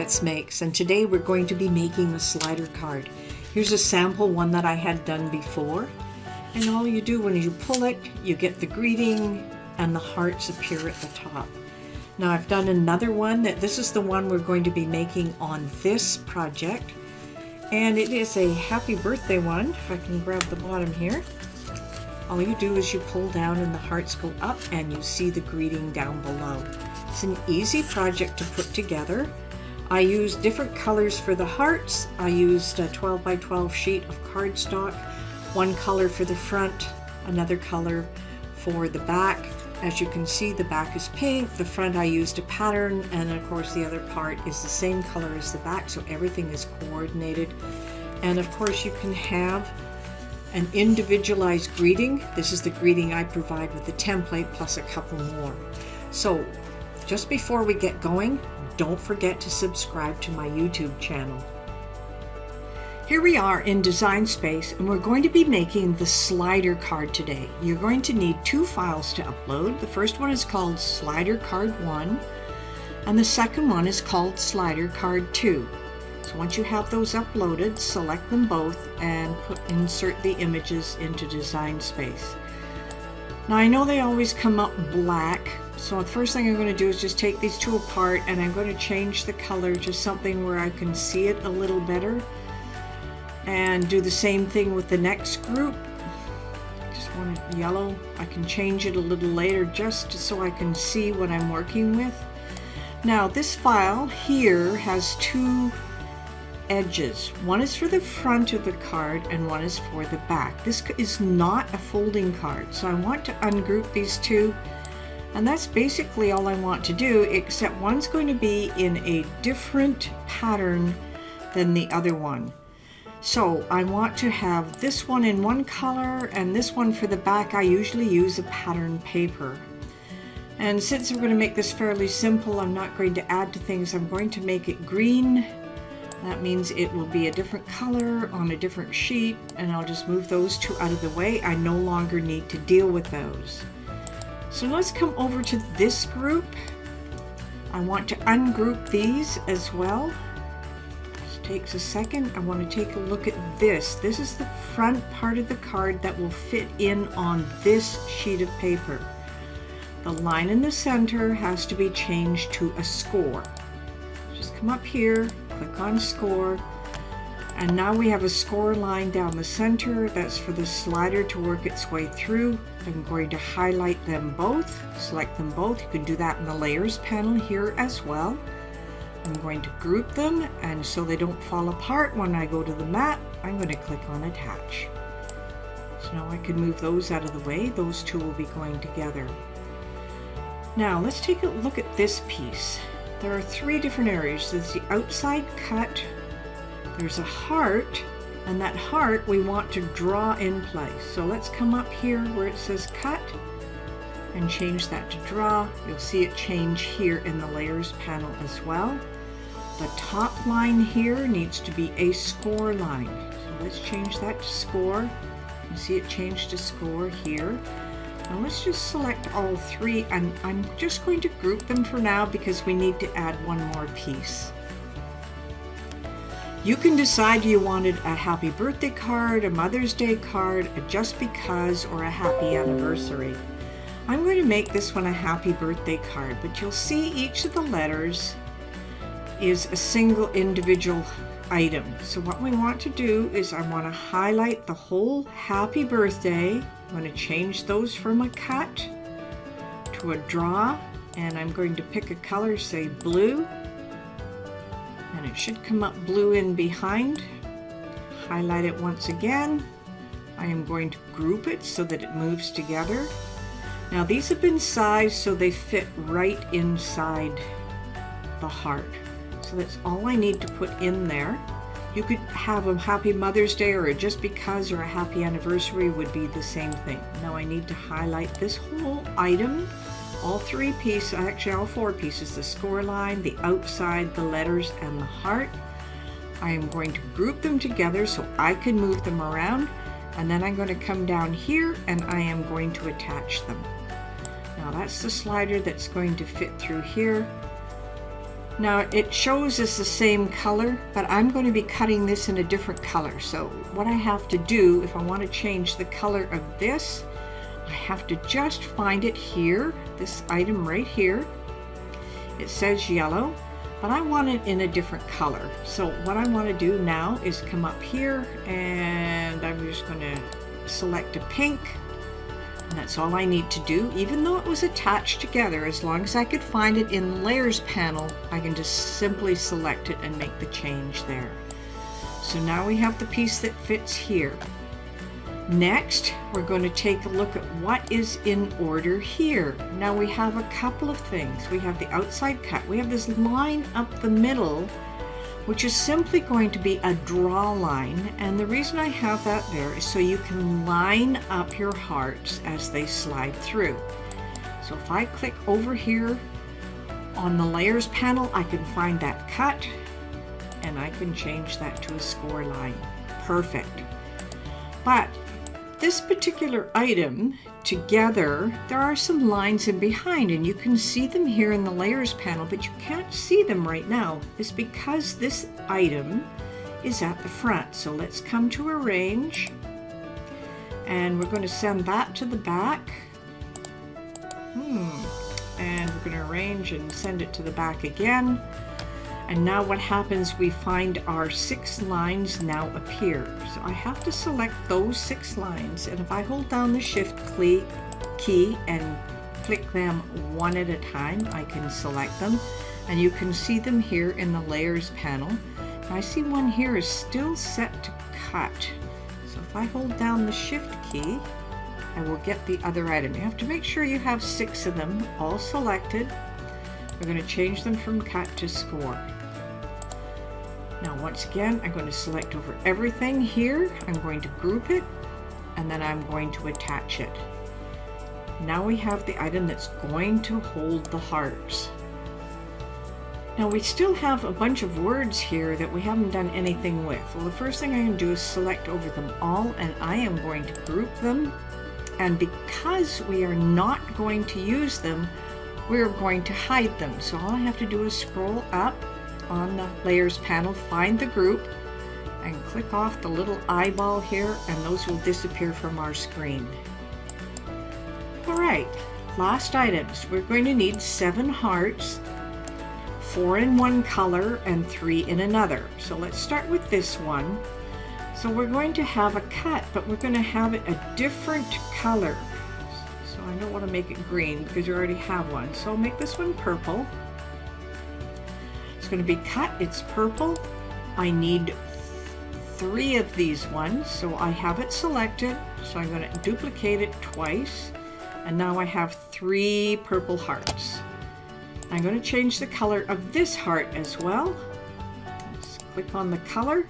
Let's Makes, and today we're going to be making a slider card. Here's a sample one that I had done before, and all you do when you pull it, you get the greeting and the hearts appear at the top. Now I've done another one this is the one we're going to be making on this project, and it is a happy birthday one. If I can grab the bottom here, all you do is you pull down and the hearts go up and you see the greeting down below. It's an easy project to put together. I used different colors for the hearts. I used a 12 by 12 sheet of cardstock, one color for the front, another color for the back. As you can see, the back is pink, the front I used a pattern, and of course the other part is the same color as the back, so everything is coordinated. And of course you can have an individualized greeting. This is the greeting I provide with the template plus a couple more. So just before we get going, don't forget to subscribe to my YouTube channel. Here we are in Design Space, and we're going to be making the slider card today. You're going to need two files to upload. The first one is called Slider Card 1, and the second one is called Slider Card 2. So once you have those uploaded, select them both and insert the images into Design Space. Now I know they always come up black, so the first thing I'm going to do is just take these two apart, and I'm going to change the color to something where I can see it a little better, and do the same thing with the next group. Just want it yellow. I can change it a little later just so I can see what I'm working with. Now this file here has two edges. One is for the front of the card and one is for the back. This is not a folding card, so I want to ungroup these two, and that's basically all I want to do, except one's going to be in a different pattern than the other one. So I want to have this one in one color, and this one for the back I usually use a pattern paper. And since we're going to make this fairly simple, I'm not going to add to things. I'm going to make it green. That means it will be a different color on a different sheet, and I'll just move those two out of the way. I no longer need to deal with those. So let's come over to this group. I want to ungroup these as well. Just takes a second. I want to take a look at this. This is the front part of the card that will fit in on this sheet of paper. The line in the center has to be changed to a score. Just come up here, click on score, and now we have a score line down the center. That's for the slider to work its way through. I'm going to highlight them both, select them both. You can do that in the layers panel here as well. I'm going to group them, and so they don't fall apart when I go to the mat, I'm going to click on attach. So now I can move those out of the way. Those two will be going together. Now let's take a look at this piece. There are three different areas. There's the outside cut, there's a heart, and that heart we want to draw in place. So let's come up here where it says cut and change that to draw. You'll see it change here in the layers panel as well. The top line here needs to be a score line. So let's change that to score. You see it change to score here. Now let's just select all three, and I'm just going to group them for now because we need to add one more piece. You can decide you wanted a happy birthday card, a Mother's Day card, a just because, or a happy anniversary. I'm going to make this one a happy birthday card, but you'll see each of the letters is a single individual item. So what we want to do is I want to highlight the whole happy birthday. I'm going to change those from a cut to a draw, and I'm going to pick a color, say blue, and it should come up blue in behind. Highlight it once again. I am going to group it so that it moves together. Now these have been sized so they fit right inside the heart. So that's all I need to put in there. You could have a happy Mother's Day or a just because or a happy anniversary would be the same thing. Now I need to highlight this whole item, all three pieces, actually all four pieces, the score line, the outside, the letters, and the heart. I am going to group them together so I can move them around, and then I'm going to come down here and I am going to attach them. Now that's the slider that's going to fit through here. Now it shows us the same color, but I'm going to be cutting this in a different color. So what I have to do, if I want to change the color of this, I have to just find it here, this item right here. It says yellow, but I want it in a different color. So what I want to do now is come up here, and I'm just going to select a pink. And that's all I need to do, even though it was attached together. As long as I could find it in the layers panel, I can just simply select it and make the change there. So now we have the piece that fits here. Next, we're going to take a look at what is in order here. Now we have a couple of things. We have the outside cut. We have this line up the middle, which is simply going to be a draw line. And the reason I have that there is so you can line up your hearts as they slide through. So if I click over here on the layers panel, I can find that cut and I can change that to a score line. Perfect. But this particular item together, there are some lines in behind, and you can see them here in the layers panel, but you can't see them right now. It's because this item is at the front. So let's come to arrange, and we're going to send that to the back. And we're going to arrange and send it to the back again. And now what happens, we find our 6 lines now appear. So I have to select those 6 lines, and if I hold down the shift key and click them one at a time, I can select them, and you can see them here in the layers panel. And I see one here is still set to cut. So if I hold down the shift key, I will get the other item. You have to make sure you have 6 of them all selected. We're going to change them from cut to score. Now once again, I'm going to select over everything here. I'm going to group it, and then I'm going to attach it. Now we have the item that's going to hold the hearts. Now we still have a bunch of words here that we haven't done anything with. Well, the first thing I'm going to do is select over them all, and I am going to group them. And because we are not going to use them, we're going to hide them. So all I have to do is scroll up on the layers panel, find the group, and click off the little eyeball here, and those will disappear from our screen. Alright, last items. We're going to need 7 hearts, 4 in one color and 3 in another. So let's start with this one. So we're going to have a cut, but we're going to have it a different color. So I don't want to make it green because you already have one. So I'll make this one purple. It's going to be cut, it's purple. I need 3 of these ones, so I have it selected. So I'm going to duplicate it twice, and now I have 3 purple hearts. I'm going to change the color of this heart as well. Let's click on the color,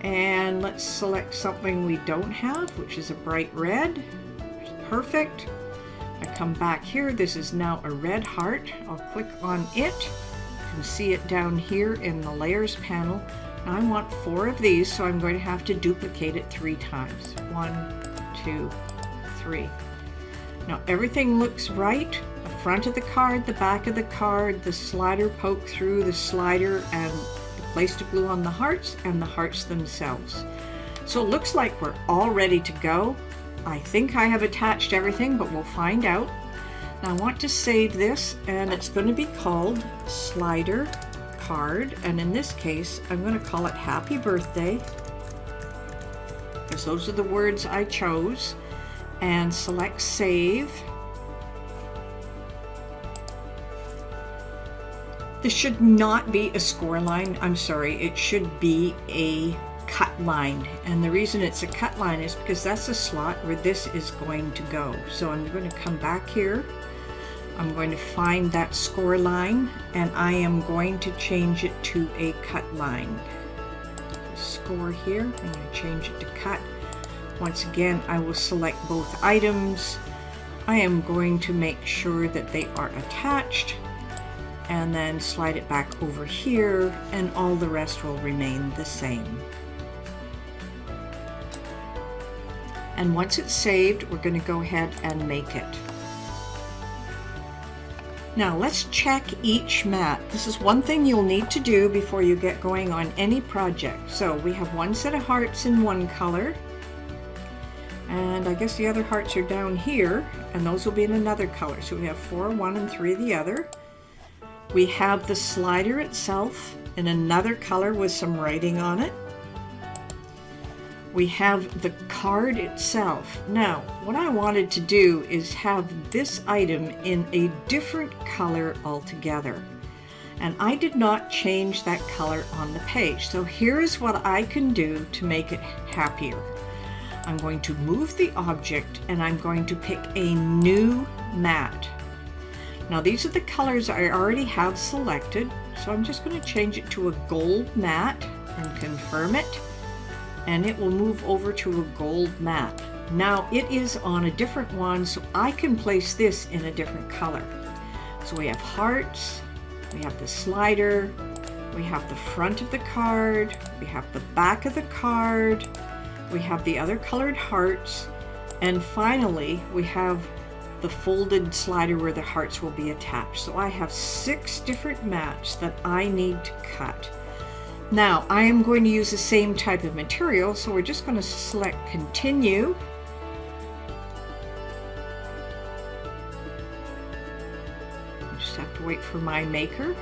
and let's select something we don't have, which is a bright red. Perfect. I come back here, this is now a red heart. I'll click on it. You can see it down here in the layers panel. Now I want 4 of these, so I'm going to have to duplicate it 3 times. 1, 2, 3. Now everything looks right. The front of the card, the back of the card, the slider poke through the slider, and the place to glue on the hearts, and the hearts themselves. So it looks like we're all ready to go. I think I have attached everything, but we'll find out. Now I want to save this, and it's going to be called Slider Card, and in this case I'm going to call it Happy Birthday, because those are the words I chose, and select Save. This should not be a score line, I'm sorry, it should be a cut line, and the reason it's a cut line is because that's the slot where this is going to go. So I'm going to come back here, I'm going to find that score line, and I am going to change it to a cut line. Score here, I'm going to change it to cut. Once again, I will select both items. I am going to make sure that they are attached, and then slide it back over here, and all the rest will remain the same. And once it's saved, we're going to go ahead and make it. Now let's check each mat. This is one thing you'll need to do before you get going on any project. So we have one set of hearts in one color, and I guess the other hearts are down here, and those will be in another color. So we have 4 of one and 3 of the other. We have the slider itself in another color with some writing on it. We have the card itself. Now, what I wanted to do is have this item in a different color altogether. And I did not change that color on the page. So here is what I can do to make it happier. I'm going to move the object and I'm going to pick a new mat. Now these are the colors I already have selected. So I'm just going to change it to a gold mat and confirm it. And it will move over to a gold mat. Now it is on a different one, so I can place this in a different color. So we have hearts, we have the slider, we have the front of the card, we have the back of the card, we have the other colored hearts, and finally we have the folded slider where the hearts will be attached. So I have 6 different mats that I need to cut. Now I am going to use the same type of material, so we're just going to select continue. I just have to wait for my maker.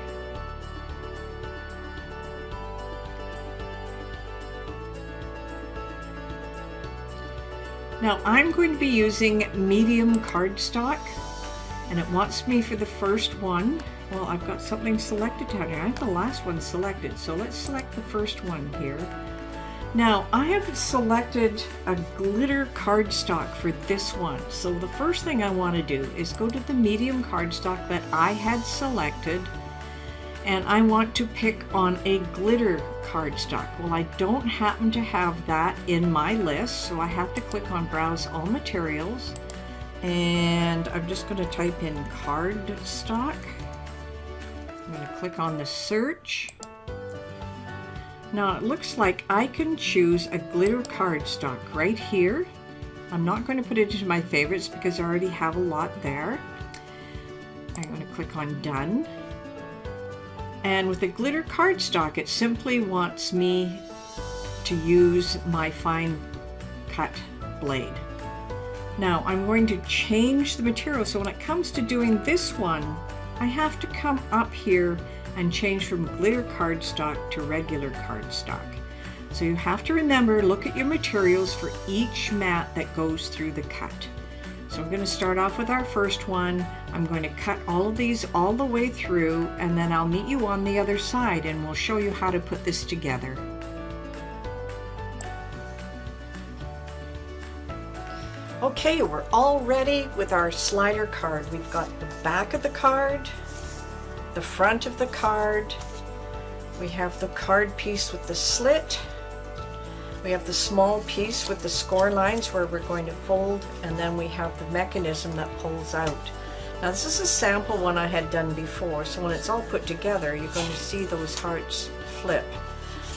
Now I'm going to be using medium cardstock, and it wants me for the first one. Well, I've got something selected down here. I have the last one selected, so let's select the first one here. Now, I have selected a glitter cardstock for this one. So the first thing I want to do is go to the medium cardstock that I had selected, and I want to pick on a glitter cardstock. Well, I don't happen to have that in my list, so I have to click on Browse All Materials, and I'm just going to type in cardstock. I'm going to click on the search. Now it looks like I can choose a glitter cardstock right here. I'm not going to put it into my favorites because I already have a lot there. I'm going to click on done. And with the glitter cardstock, it simply wants me to use my fine cut blade. Now I'm going to change the material, so when it comes to doing this one, I have to come up here and change from glitter cardstock to regular cardstock. So you have to remember, look at your materials for each mat that goes through the cut. So I'm going to start off with our first one. I'm going to cut all of these all the way through, and then I'll meet you on the other side and we'll show you how to put this together. Okay, we're all ready with our slider card. We've got the back of the card, the front of the card, we have the card piece with the slit, we have the small piece with the score lines where we're going to fold, and then we have the mechanism that pulls out. Now this is a sample one I had done before, so when it's all put together you're going to see those hearts flip.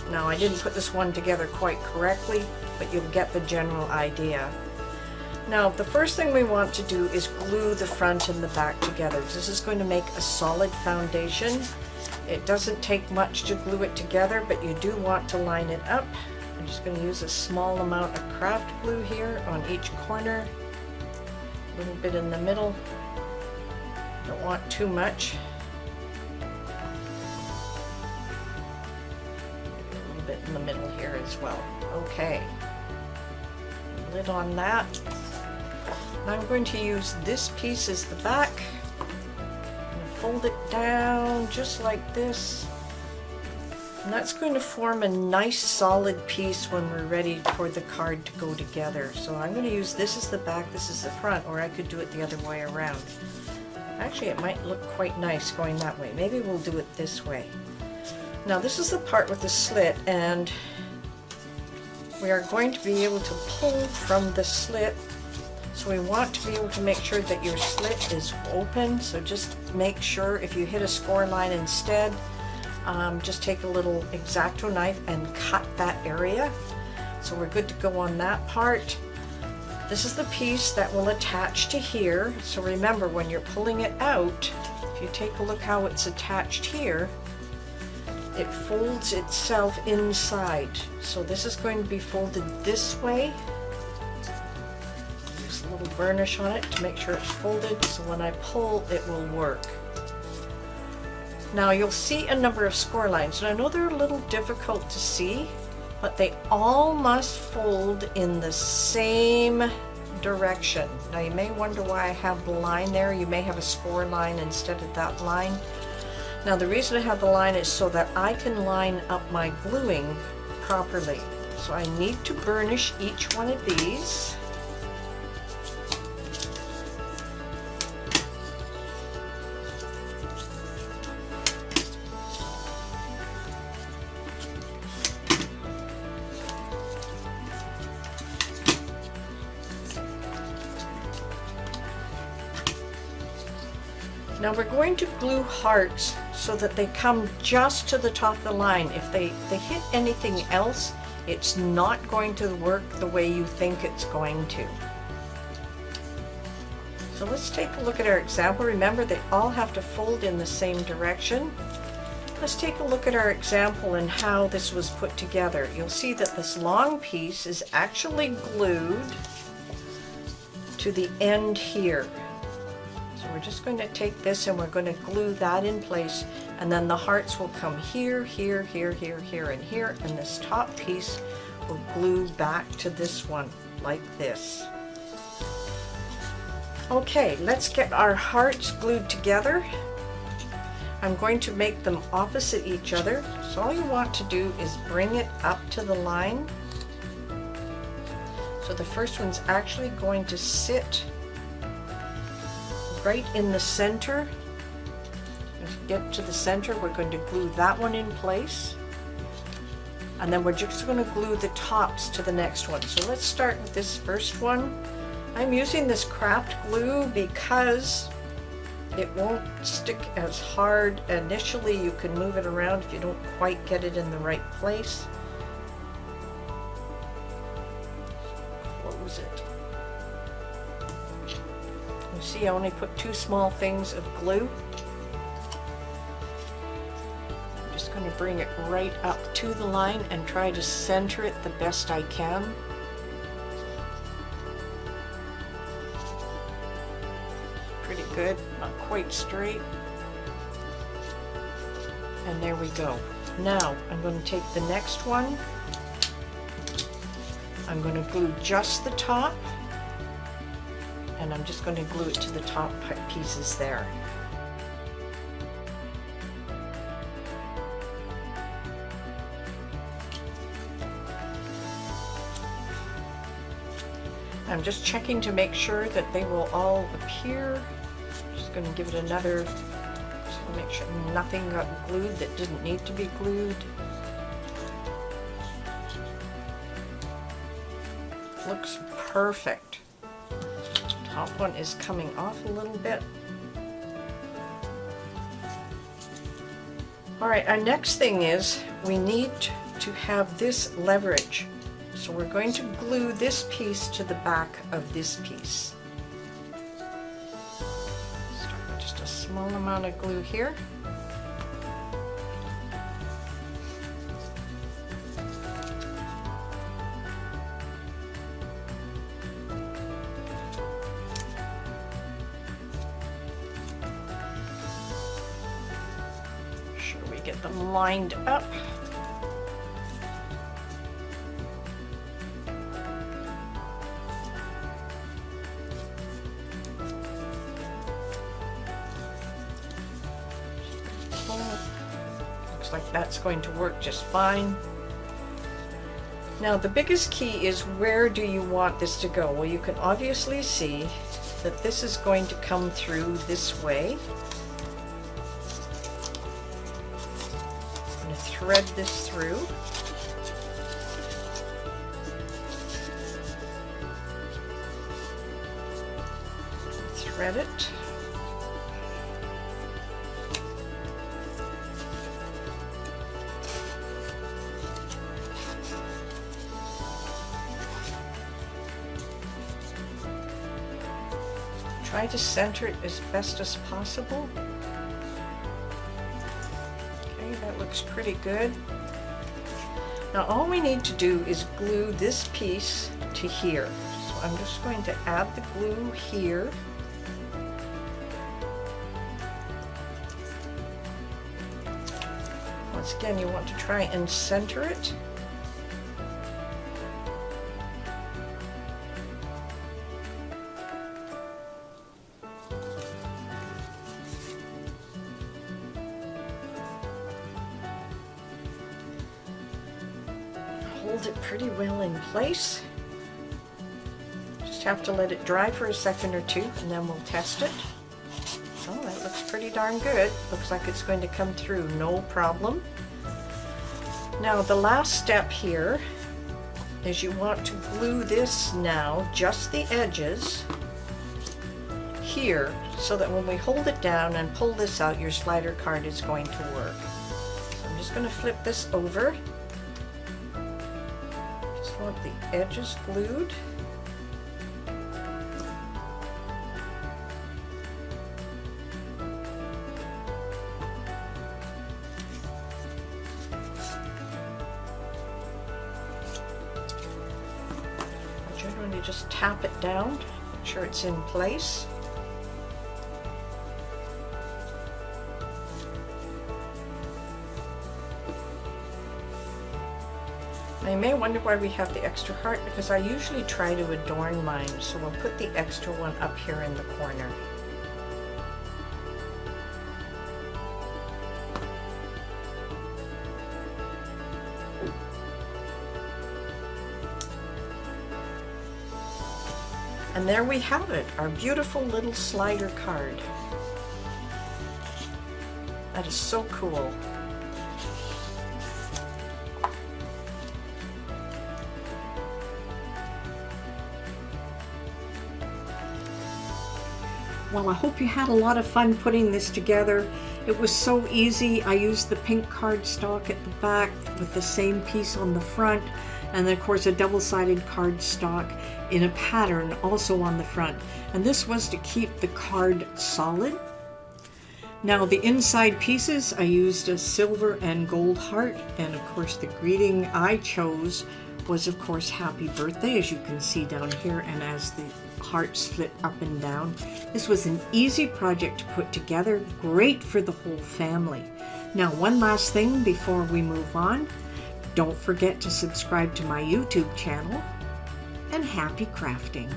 Now I didn't put this one together quite correctly, but you'll get the general idea. Now the first thing we want to do is glue the front and the back together. This is going to make a solid foundation. It doesn't take much to glue it together, but you do want to line it up. I'm just going to use a small amount of craft glue here on each corner, a little bit in the middle. Don't want too much. A little bit in the middle here as well. Okay. Lid on that. I'm going to use this piece as the back. I'm going to fold it down just like this. And that's going to form a nice solid piece when we're ready for the card to go together. So I'm going to use this as the back, this is the front, or I could do it the other way around. Actually, it might look quite nice going that way. Maybe we'll do it this way. Now this is the part with the slit, and we are going to be able to pull from the slit. So we want to be able to make sure that your slit is open. So just make sure, if you hit a score line instead, just take a little X-Acto knife and cut that area. So we're good to go on that part. This is the piece that will attach to here. So remember, when you're pulling it out, if you take a look how it's attached here, it folds itself inside. So this is going to be folded this way. Just a little burnish on it to make sure it's folded, so when I pull, it will work. Now you'll see a number of score lines, and I know they're a little difficult to see, but they all must fold in the same direction. Now you may wonder why I have the line there. You may have a score line instead of that line. Now the reason I have the line is so that I can line up my gluing properly. So I need to burnish each one of these. Now we're going to glue hearts so that they come just to the top of the line. If they hit anything else, it's not going to work the way you think it's going to. So let's take a look at our example. Remember, they all have to fold in the same direction. Let's take a look at our example and how this was put together. You'll see that this long piece is actually glued to the end here. So we're just going to take this and we're going to glue that in place, and then the hearts will come here, here, here, here, here, and here, and this top piece will glue back to this one like this. Okay, let's get our hearts glued together. I'm going to make them opposite each other. So all you want to do is bring it up to the line. So the first one's actually going to sit right in the center. To get to the center, we're going to glue that one in place. And then we're just going to glue the tops to the next one. So let's start with this first one. I'm using this craft glue because it won't stick as hard initially. You can move it around if you don't quite get it in the right place. Close it. You see, I only put 2 small things of glue. I'm just going to bring it right up to the line and try to center it the best I can. Pretty good, not quite straight. And there we go. Now I'm going to take the next one. I'm going to glue just the top. And I'm just going to glue it to the top pieces there. I'm just checking to make sure that they will all appear. Just going to give it another, just to make sure nothing got glued that didn't need to be glued. Looks perfect. Top one is coming off a little bit. All right, our next thing is we need to have this leverage. So we're going to glue this piece to the back of this piece. Start with just a small amount of glue here. Get them lined up. Looks like that's going to work just fine. Now the biggest key is, where do you want this to go? Well, you can obviously see that this is going to come through this way. Thread this through. Thread it. Try to center it as best as possible. looks pretty good. Now all we need to do is glue this piece to here. So I'm just going to add the glue here. Once again, you want to try and center it. Hold it pretty well in place. Just have to let it dry for a second or two and then we'll test it. Oh, that looks pretty darn good. Looks like it's going to come through, no problem. Now the last step here is you want to glue this now, just the edges here, so that when we hold it down and pull this out, your slider card is going to work. So I'm just going to flip this over. Just want the edges glued. Generally just tap it down, make sure it's in place. Now you may wonder why we have the extra heart, because I usually try to adorn mine, so we'll put the extra one up here in the corner. And there we have it, our beautiful little slider card. That is so cool. Well, I hope you had a lot of fun putting this together. It was so easy. I used the pink cardstock at the back with the same piece on the front, and then of course a double-sided cardstock in a pattern also on the front. And this was to keep the card solid. Now the inside pieces, I used a silver and gold heart, and of course the greeting I chose was of course happy birthday, as you can see down here, and as the hearts flip up and down. This was an easy project to put together, great for the whole family. Now one last thing before we move on, don't forget to subscribe to my YouTube channel, and happy crafting!